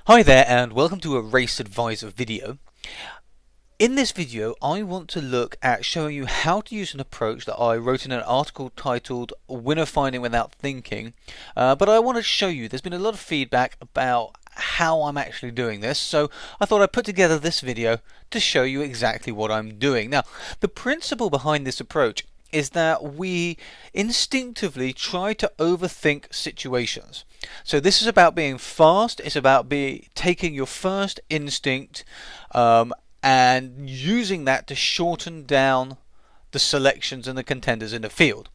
Hi there and welcome to a Race Advisor video. In this video I want to look at showing you how to use an approach that I wrote in an article titled Winner Finding Without Thinking, but I want to show you there's been a lot of feedback about how I'm actually doing this, so I thought I'd put together this video to show you exactly what I'm doing. Now, the principle behind this approach is that we instinctively try to overthink situations. So this is about being fast, it's about taking your first instinct and using that to shorten down the selections and the contenders in the field.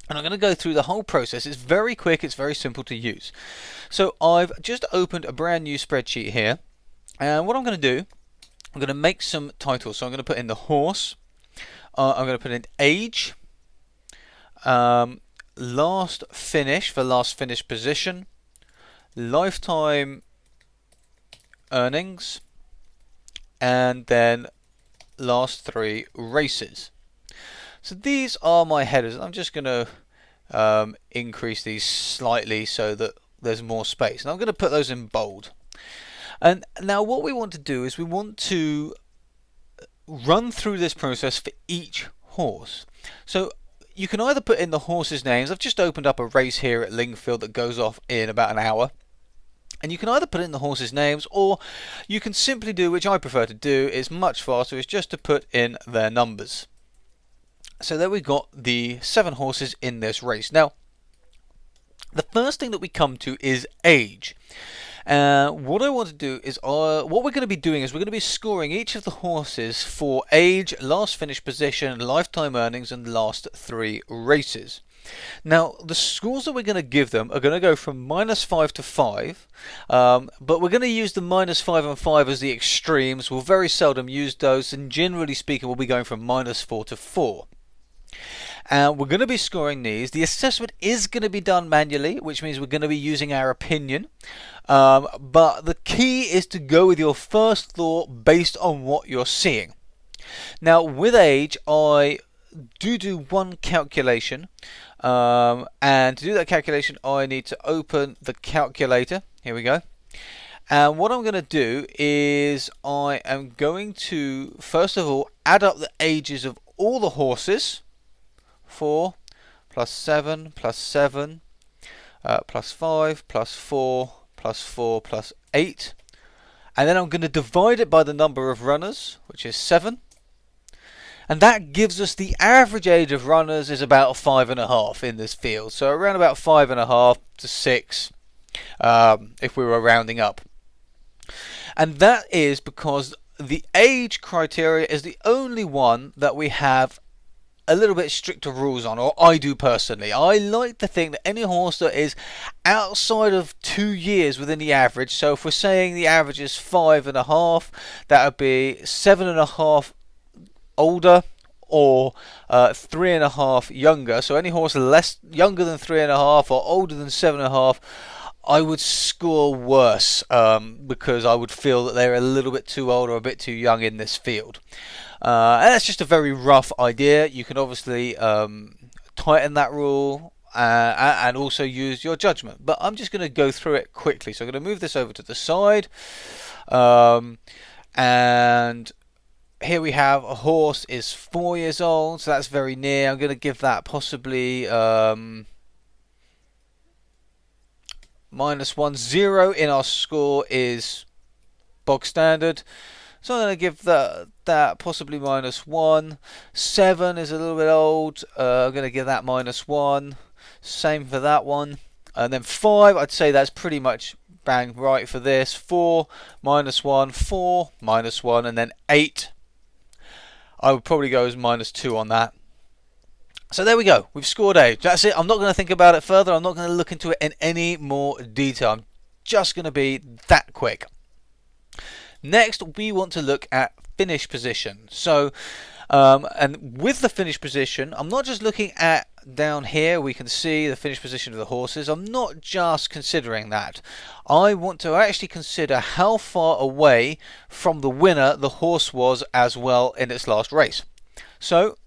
And I'm going to go through the whole process. It's very quick, it's very simple to use. So I've just opened a brand new spreadsheet here, and what I'm going to do, I'm going to make some titles. So I'm going to put in the horse, I'm going to put in age, last finish for last finish position, lifetime earnings, and then last 3 races. So these are my headers. I'm just going to increase these slightly so that there's more space, and I'm going to put those in bold. And now what we want to do is we want to run through this process for each horse. So you can either put in the horses' names. I've just opened up a race here at Lingfield that goes off in about an hour. And you can either put in the horses' names, or you can simply do, which I prefer to do, it's much faster, is just to put in their numbers. So there we've got the 7 horses in this race. Now, the first thing that we come to is age. What I want to do is, what we're going to be doing is we're going to be scoring each of the horses for age, last finish position, lifetime earnings, and last 3 races. Now, the scores that we're going to give them are going to go from -5 to 5, but we're going to use the -5 and 5 as the extremes. We'll very seldom use those, and generally speaking, we'll be going from -4 to 4. And we're going to be scoring these. The assessment is going to be done manually, which means we're going to be using our opinion. But the key is to go with your first thought based on what you're seeing. Now, with age, I do one calculation. And to do that calculation, I need to open the calculator. Here we go. And what I'm going to do is I am going to, first of all, add up the ages of all the horses. 4 plus 7 plus 7 plus 5 plus 4 plus 4 plus 8. And then I'm going to divide it by the number of runners, which is 7. And that gives us the average age of runners is about 5.5 in this field. So around about 5.5 to 6 if we were rounding up. And that is because the age criteria is the only one that we have a little bit stricter rules on, or I do personally. I like to think that any horse that is outside of 2 years within the average, so if we're saying the average is 5.5, that would be 7.5 older or 3.5 younger. So any horse younger than 3.5 or older than 7.5, I would score worse because I would feel that they're a little bit too old or a bit too young in this field. And that's just a very rough idea. You can obviously tighten that rule and also use your judgment. But I'm just going to go through it quickly. So I'm going to move this over to the side. And here we have a horse is 4 years old. So that's very near. I'm going to give that possibly -1. 0 in our score is bog standard. So I'm going to give that possibly -1. 7 is a little bit old. I'm going to give that -1. Same for that one. And then 5, I'd say that's pretty much bang right for this. 4 -1, 4 -1, and then 8. I would probably go as -2 on that. So there we go. We've scored age. That's it. I'm not going to think about it further. I'm not going to look into it in any more detail. I'm just going to be that quick. Next, we want to look at finish position. So, and with the finish position, I'm not just looking at down here. We can see the finish position of the horses. I'm not just considering that. I want to actually consider how far away from the winner the horse was as well in its last race. So,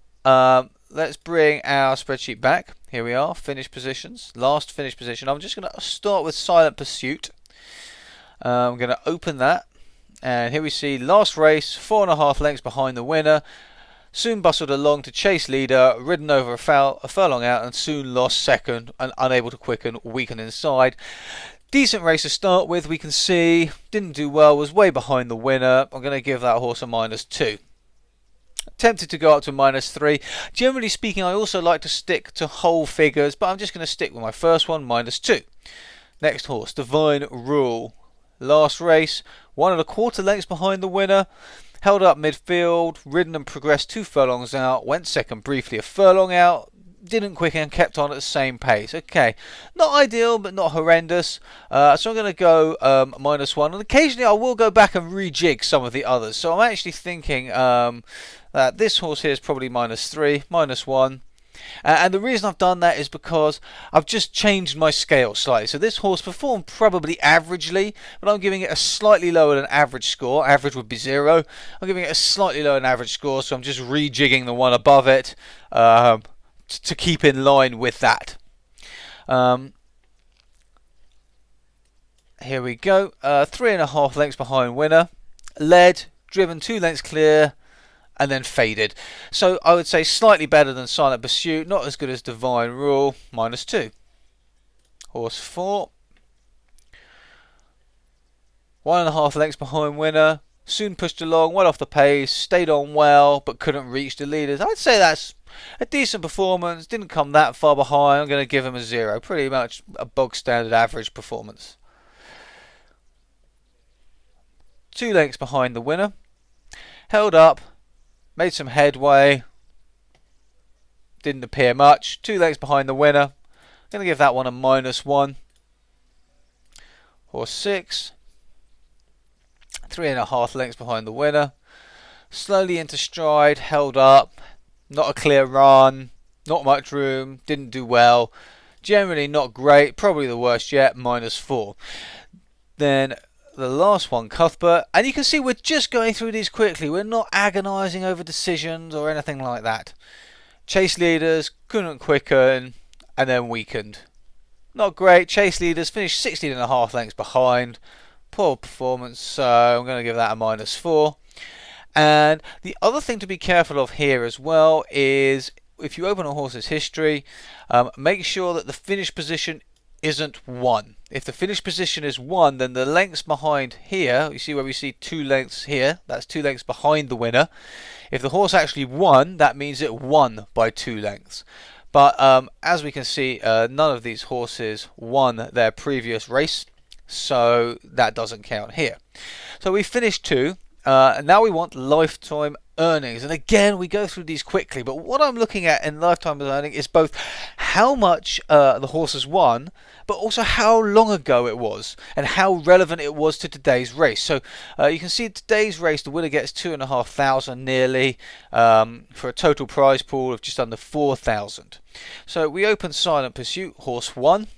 let's bring our spreadsheet back. Here we are, finish positions, last finish position. I'm just going to start with Silent Pursuit. I'm going to open that, and here we see last race, 4.5 lengths behind the winner. Soon bustled along to chase leader, ridden over a furlong out, and soon lost second and unable to quicken, weakened inside. Decent race to start with, we can see. Didn't do well, was way behind the winner. I'm going to give that horse a -2. Tempted to go up to -3. Generally speaking, I also like to stick to whole figures, but I'm just going to stick with my first one, -2. Next horse, Divine Rule. Last race, 1.25 lengths behind the winner. Held up midfield, ridden and progressed 2 furlongs out, went second briefly a furlong out, didn't quicken, kept on at the same pace. Okay, not ideal, but not horrendous. So I'm going to go -1, and occasionally I will go back and rejig some of the others. So I'm actually thinking that this horse here is probably -3, -1. And the reason I've done that is because I've just changed my scale slightly. So this horse performed probably averagely, but I'm giving it a slightly lower than average score. Average would be 0. I'm giving it a slightly lower than average score, so I'm just rejigging the one above it to keep in line with that. Here we go. 3.5 lengths behind winner. Led, driven 2 lengths clear, and then faded. So I would say slightly better than Silent Pursuit, not as good as Divine Rule, -2. Horse 4. 1.5 lengths behind winner. Soon pushed along, well off the pace, stayed on well, but couldn't reach the leaders. I'd say that's a decent performance. Didn't come that far behind. I'm going to give him a 0. Pretty much a bog standard average performance. 2 lengths behind the winner. Held up. Made some headway. Didn't appear much. 2 lengths behind the winner. Going to give that one a -1. Horse 6. 3.5 lengths behind the winner. Slowly into stride. Held up. Not a clear run. Not much room. Didn't do well. Generally not great. Probably the worst yet. -4. Then the last one, Cuthbert, and you can see we're just going through these quickly. We're not agonising over decisions or anything like that. Chase leaders, couldn't quicken, and then weakened. Not great. Chase leaders finished 16.5 lengths behind. Poor performance, so I'm going to give that a -4. And the other thing to be careful of here as well is if you open a horse's history, make sure that the finish position isn't 1. If the finish position is 1, then the lengths behind here, you see where we see 2 lengths here, that's 2 lengths behind the winner. If the horse actually won, that means it won by 2 lengths. But as we can see, none of these horses won their previous race, so that doesn't count here. So we finished 2, and now we want lifetime earnings. And again, we go through these quickly, but what I'm looking at in lifetime earning is both how much the horse has won, but also how long ago it was and how relevant it was to today's race. So you can see today's race, the winner gets 2,500 nearly for a total prize pool of just under 4,000. So we open Silent Pursuit, horse 1.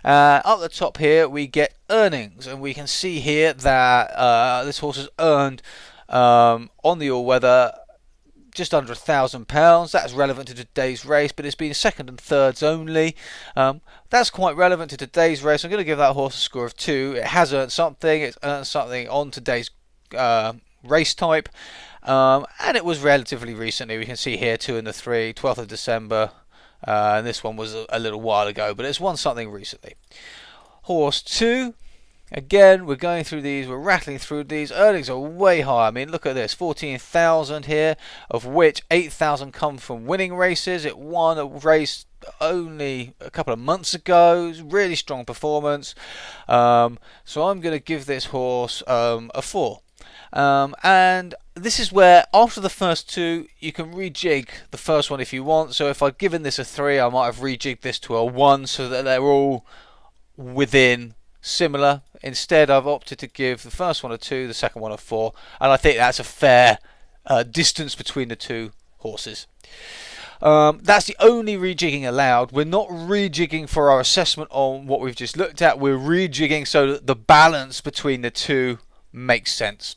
Up the top here we get earnings, and we can see here that this horse has earned on the all-weather just under £1,000. That's relevant to today's race, but it's been second and thirds only. That's quite relevant to today's race. I'm going to give that horse a score of 2. It has earned something. It's earned something on today's race type, and it was relatively recently. We can see here 2 in the 3, 12th of December, and this one was a little while ago, but it's won something recently. Horse 2. Again, we're going through these, we're rattling through these. Earnings are way high. I mean, look at this, 14,000 here, of which 8,000 come from winning races. It won a race only a couple of months ago. Really strong performance. So I'm going to give this horse a 4. And this is where, after the first 2, you can rejig the first one if you want. So if I'd given this a 3, I might have rejigged this to a 1 so that they're all within similar. Instead, I've opted to give the first one a 2, the second one a 4, and I think that's a fair distance between the 2 horses. That's the only rejigging allowed. We're not rejigging for our assessment on what we've just looked at. We're rejigging so that the balance between the 2 makes sense.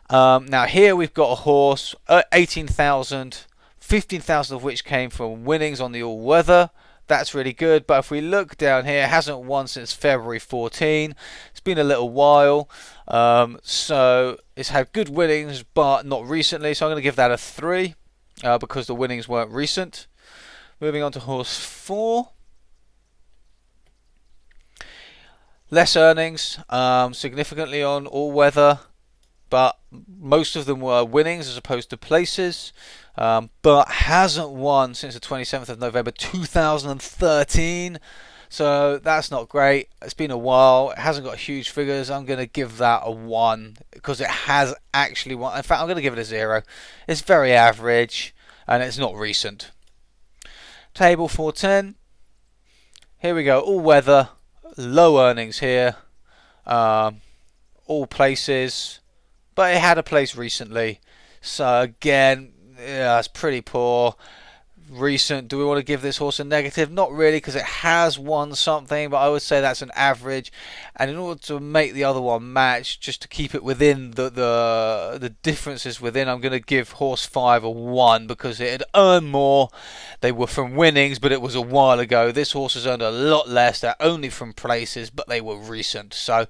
Now here we've got a horse, 18,000, 15,000 of which came from winnings on the all-weather. That's really good. But if we look down here, it hasn't won since February 14. It's been a little while. So it's had good winnings, but not recently. So I'm going to give that a 3 because the winnings weren't recent. Moving on to horse 4. Less earnings, significantly on all weather, but most of them were winnings as opposed to places, but hasn't won since the 27th of November 2013, so that's not great. It's been a while. It hasn't got huge figures. I'm going to give that a 1 because it has actually won. In fact, I'm going to give it a 0. It's very average and it's not recent. Table 410. Here we go, all weather. Low earnings here, all places, but it had a place recently, so again, yeah, it's pretty poor. Recent, do we want to give this horse a negative? Not really, because it has won something, but I would say that's an average. And in order to make the other one match, just to keep it within the differences within, I'm going to give horse 5 a 1 because it had earned more. They were from winnings, but it was a while ago. This horse has earned a lot less. They're only from places, but they were recent. So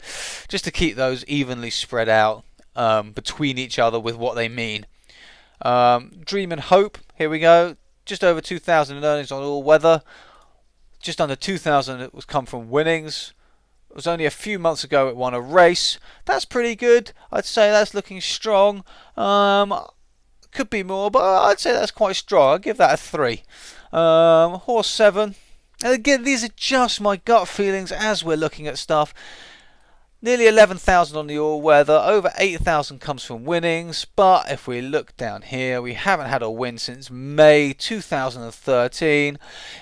just to keep those evenly spread out between each other with what they mean. Dream and Hope, here we go. Just over 2,000 in earnings on all weather. Just under 2,000 it was come from winnings. It was only a few months ago it won a race. That's pretty good. I'd say that's looking strong. Could be more, but I'd say that's quite strong. I'd give that a 3. Horse 7. And again, these are just my gut feelings as we're looking at stuff. Nearly 11,000 on the all-weather, over 8,000 comes from winnings, but if we look down here, we haven't had a win since May 2013.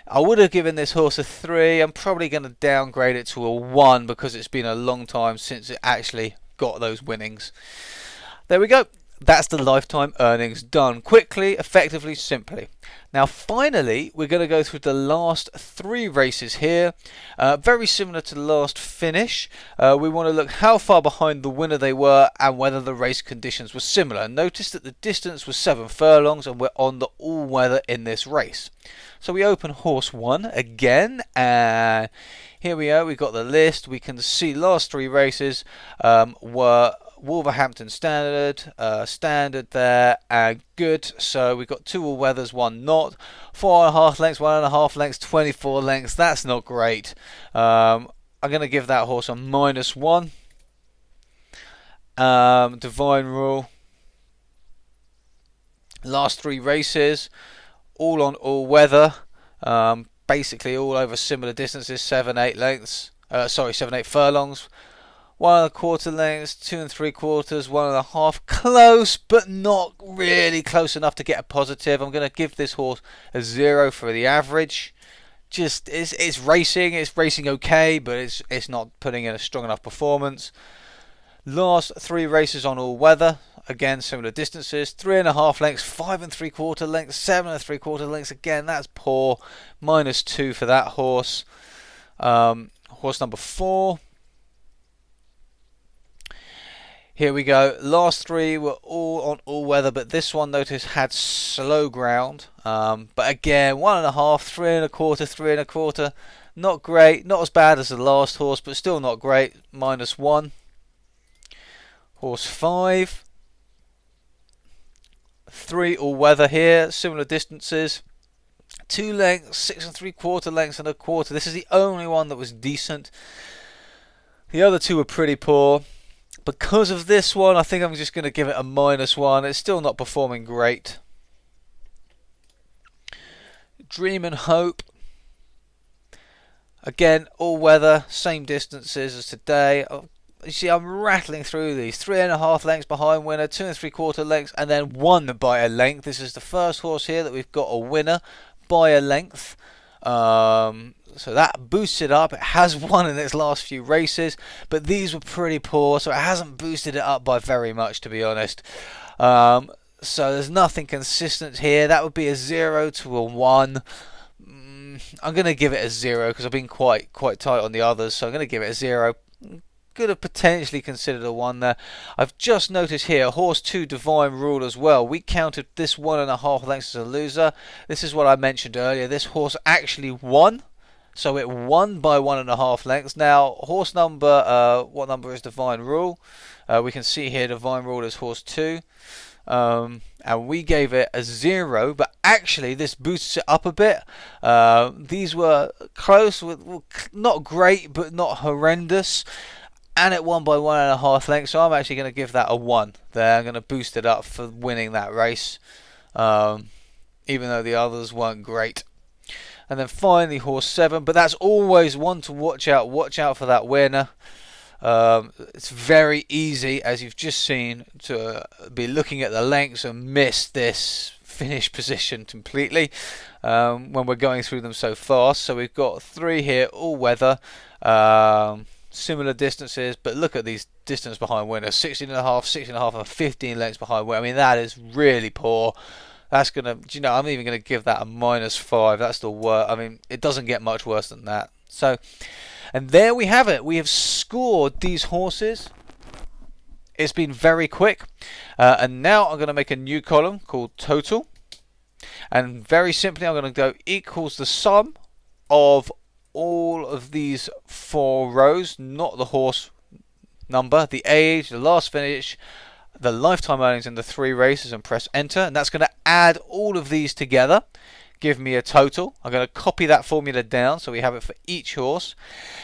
I would have given this horse a 3. I'm probably going to downgrade it to a 1 because it's been a long time since it actually got those winnings. There we go. That's the lifetime earnings done quickly, effectively, simply. Now finally we're going to go through the last 3 races here, very similar to the last finish. We want to look how far behind the winner they were and whether the race conditions were similar. Notice that the distance was 7 furlongs and we're on the all-weather in this race. So we open horse 1 again, and here we are, we've got the list. We can see last 3 races were Wolverhampton Standard, Standard there, and Good. So we've got 2 all-weathers, 1 not. 4.5 lengths, 1.5 lengths, 24 lengths. That's not great. I'm going to give that horse a -1. Divine Rule. Last 3 races, all on all-weather. Basically all over similar distances, 7-8 lengths. 7-8 furlongs. 1.25 lengths, 2 3/4, 1.5. Close, but not really close enough to get a positive. I'm going to give this horse a 0 for the average. Just it's racing okay, but it's not putting in a strong enough performance. Last 3 races on all weather, again similar distances, 3.5 lengths, 5 3/4 lengths, 7 3/4 lengths. Again, that's poor. -2 for that horse. Horse number 4. Here we go. Last 3 were all on all weather, but this one, notice, had slow ground. But again, 1.5, 3.25, 3.25. Not great. Not as bad as the last horse, but still not great. -1. Horse 5. 3 all weather here. Similar distances. 2 lengths, 6 3/4 lengths and 1/4. This is the only one that was decent. The other 2 were pretty poor. Because of this one, I think I'm just going to give it a -1. It's still not performing great. Dream and Hope. Again, all weather, same distances as today. You see, I'm rattling through these. 3.5 lengths behind winner, 2 3/4 lengths, and then 1 by a length. This is the first horse here that we've got a winner by a length. So that boosts it up. It has won in its last few races, but these were pretty poor, so it hasn't boosted it up by very much, to be honest. So there's nothing consistent here. That would be a 0 to a 1. I'm going to give it a 0 because I've been quite tight on the others, so I'm going to give it a 0. could have potentially considered a 1 there. I've just noticed here, horse 2 Divine Rule as well. We counted this 1.5 lengths as a loser. This is what I mentioned earlier. This horse actually won. So it won by 1.5 lengths. Now, horse number, what number is Divine Rule? We can see here Divine Rule is horse 2. And we gave it a 0, but actually this boosts it up a bit. These were close, not great, but not horrendous. And it won by 1.5 lengths, so I'm actually going to give that a 1 there. I'm going to boost it up for winning that race, even though the others weren't great. And then finally horse 7, but that's always one to watch out. Watch out for that winner. It's very easy, as you've just seen, to be looking at the lengths and miss this finish position completely when we're going through them so fast. So we've got 3 here, all weather, similar distances, but look at these distance behind winner, 16.5, 16.5 and 15 lengths behind winner. I mean, that is really poor. That's gonna, do you know, I'm even gonna give that a -5. That's the worst. I mean, it doesn't get much worse than that. So, and there we have it. We have scored these horses. It's been very quick, and now I'm going to make a new column called total, and very simply I'm going to go equals the sum of all of these 4 rows, not the horse number, the age, the last finish, the lifetime earnings in the 3 races, and press enter, and that's going to add all of these together, give me a total. I'm going to copy that formula down so we have it for each horse,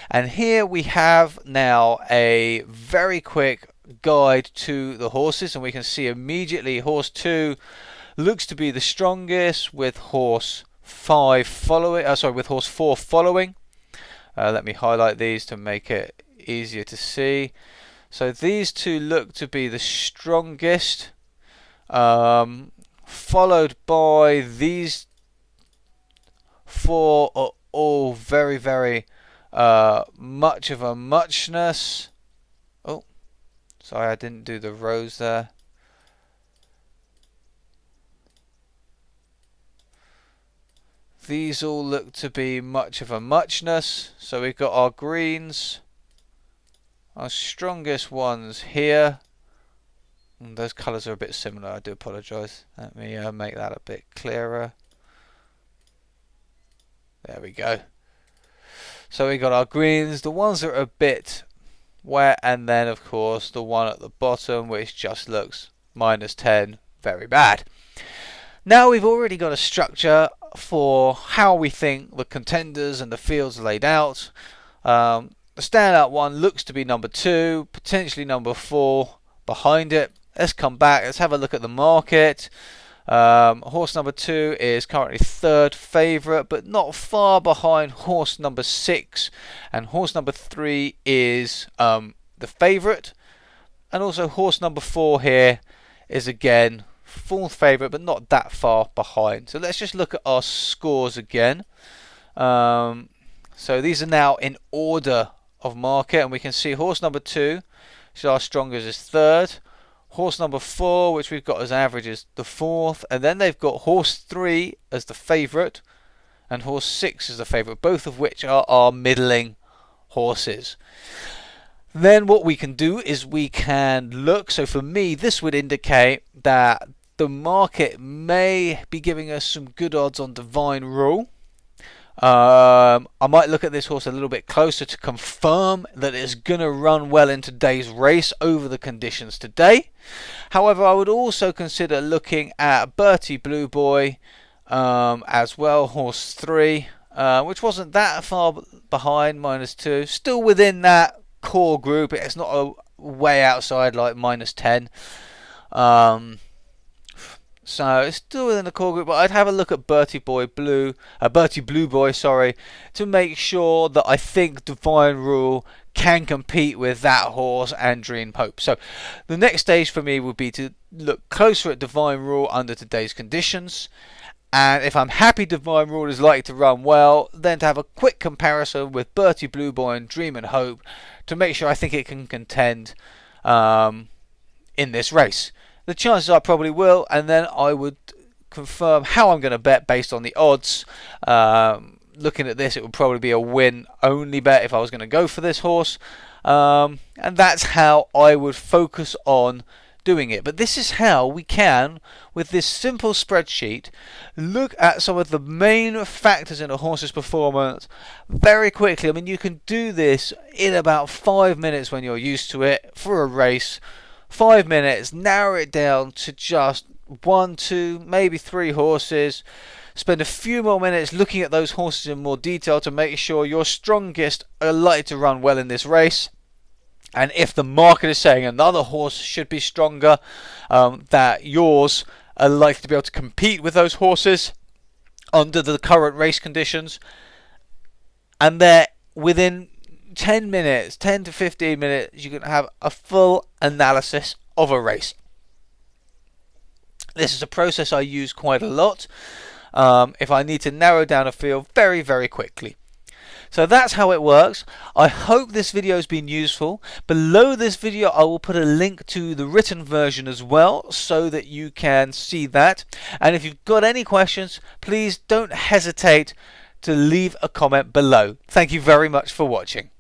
and here we have now a very quick guide to the horses, and we can see immediately horse 2 looks to be the strongest, with horse 5 following, with horse 4 following. Let me highlight these to make it easier to see. So these 2 look to be the strongest, followed by these 4 are all very, very much of a muchness. Oh, sorry, I didn't do the rows there. These all look to be much of a muchness. So we've got our greens, our strongest ones here. And those colours are a bit similar, I do apologise. Let me make that a bit clearer. There we go. So we got our greens, the ones that are a bit wet, and then of course the one at the bottom which just looks -10, very bad. Now we've already got a structure for how we think the contenders and the fields are laid out. The standout one looks to be number 2, potentially number 4 behind it. Let's come back, let's have a look at the market. Horse number 2 is currently 3rd favourite, but not far behind horse number 6, and horse number 3 is the favourite, and also horse number 4 here is again 4th favourite, but not that far behind. So let's just look at our scores again. So these are now in order of market, and we can see horse number 2, which is our strongest, is 3rd. Horse number 4, which we've got as average, is the 4th, and then they've got horse 3 as the favourite and horse 6 as the favourite, both of which are our middling horses. Then what we can do is we can look, so for me this would indicate that the market may be giving us some good odds on Divine Rule. I might look at this horse a little bit closer to confirm that it's going to run well in today's race over the conditions today. However, I would also consider looking at Bertie Blue Boy as well, horse 3, which wasn't that far behind, -2, still within that core group. It's not a way outside like -10. So it's still within the core group, but I'd have a look at Bertie Blue Boy, to make sure that I think Divine Rule can compete with that horse and Dream Hope. So the next stage for me would be to look closer at Divine Rule under today's conditions, and if I'm happy Divine Rule is likely to run well, then to have a quick comparison with Bertie Blue Boy and Dream and Hope to make sure I think it can contend in this race. The chances are I probably will, and then I would confirm how I'm going to bet based on the odds. looking at this, it would probably be a win only bet if I was going to go for this horse. And that's how I would focus on doing it. But this is how we can, with this simple spreadsheet, look at some of the main factors in a horse's performance very quickly. I mean, you can do this in about 5 minutes when you're used to it for a race. 5 minutes, narrow it down to just 1, 2, maybe 3 horses. Spend a few more minutes looking at those horses in more detail to make sure your strongest are likely to run well in this race. And if the market is saying another horse should be stronger, that yours are likely to be able to compete with those horses under the current race conditions. And there, within 10 minutes, 10 to 15 minutes, you can have a full analysis of a race. This is a process I use quite a lot if I need to narrow down a field very, very quickly. So that's how it works. I hope this video has been useful. Below this video I will put a link to the written version as well so that you can see that. And if you've got any questions, please don't hesitate to leave a comment below. Thank you very much for watching.